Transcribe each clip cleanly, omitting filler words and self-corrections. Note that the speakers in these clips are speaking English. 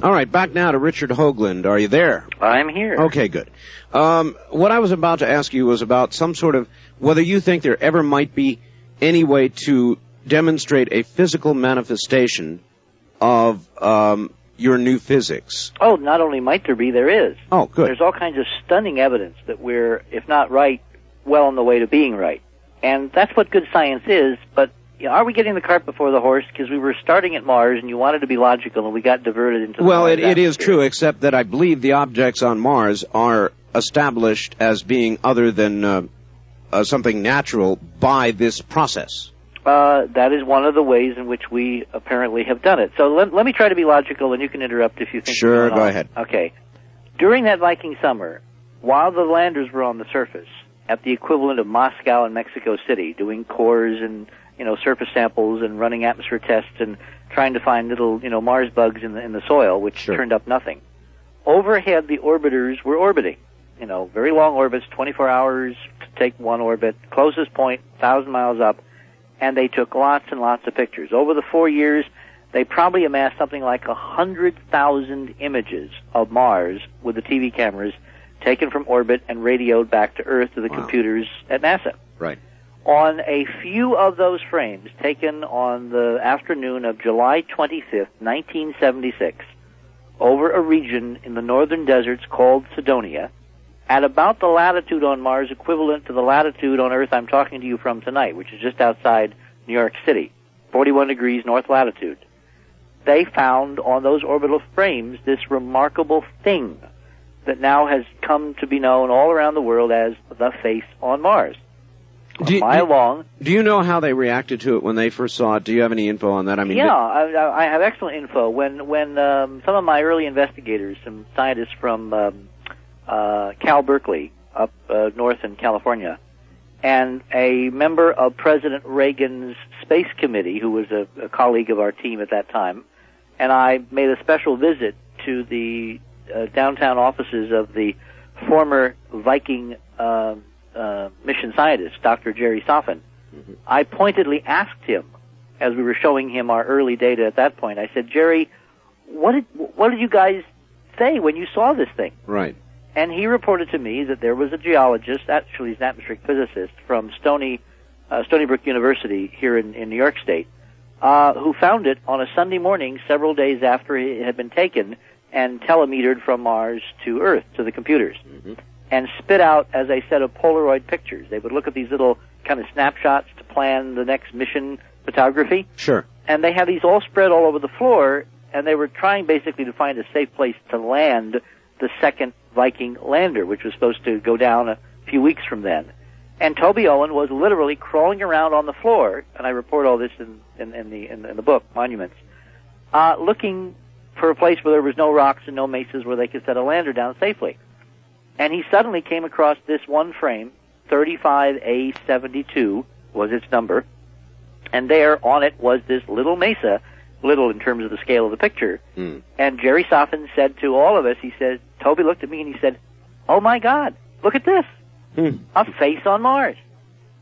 All right, back now to Richard Hoagland. Are you there? I'm here. Okay, good. What I was about to ask you was about some sort of, whether you think there ever might be any way to demonstrate a physical manifestation of your new physics. Oh, not only might there be, there is. Oh, good. There's all kinds of stunning evidence that we're, if not right, well on the way to being right. And that's what good science is, but are we getting the cart before the horse? Because we were starting at Mars, and you wanted to be logical, and we got diverted into the Well, Mars it is atmosphere. true, except that I believe the objects on Mars are established as being other than something natural by this process. That is one of the ways in which we apparently have done it. So let me try to be logical, and you can interrupt if you think. Sure, go ahead. Okay. During that Viking summer, while the landers were on the surface, at the equivalent of Moscow and Mexico City, doing cores and surface samples and running atmosphere tests and trying to find little Mars bugs in the soil, which turned up nothing. Overhead, the orbiters were orbiting. Very long orbits, 24 hours to take one orbit, closest point, 1,000 miles up, and they took lots and lots of pictures. Over the 4 years, they probably amassed something like 100,000 images of Mars with the TV cameras taken from orbit and radioed back to Earth to the computers at NASA. Right. On a few of those frames taken on the afternoon of July 25th, 1976, over a region in the northern deserts called Cydonia, at about the latitude on Mars equivalent to the latitude on Earth I'm talking to you from tonight, which is just outside New York City, 41 degrees north latitude, they found on those orbital frames this remarkable thing that now has come to be known all around the world as the face on Mars. A mile long. Do you know how they reacted to it when they first saw it? Do you have any info on that? I mean, I have excellent info. When some of my early investigators, some scientists from Cal Berkeley up north in California, and a member of President Reagan's Space Committee, who was a colleague of our team at that time, and I made a special visit to the downtown offices of the former Viking mission scientist, Dr. Jerry Soffin. Mm-hmm. I pointedly asked him, as we were showing him our early data at that point, I said, Jerry, what did you guys say when you saw this thing? Right. And he reported to me that there was a geologist, actually he's an atmospheric physicist, from Stony Brook University here in New York State, who found it on a Sunday morning several days after it had been taken and telemetered from Mars to Earth, to the computers, and spit out, as I said, a Polaroid pictures. They would look at these little kind of snapshots to plan the next mission photography. Sure. And they had these all spread all over the floor, and they were trying basically to find a safe place to land the second Viking lander, which was supposed to go down a few weeks from then. And Toby Owen was literally crawling around on the floor, and I report all this in the book, Monuments, looking for a place where there was no rocks and no mesas where they could set a lander down safely. And he suddenly came across this one frame, 35A72 was its number, and there on it was this little mesa, little in terms of the scale of the picture. And Jerry Soffin said to all of us, he said, Toby looked at me and he said, oh my God, look at this, a face on Mars.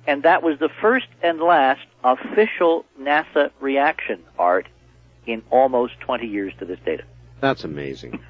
And that was the first and last official NASA reaction, Art, in almost 20 years to this data. That's amazing.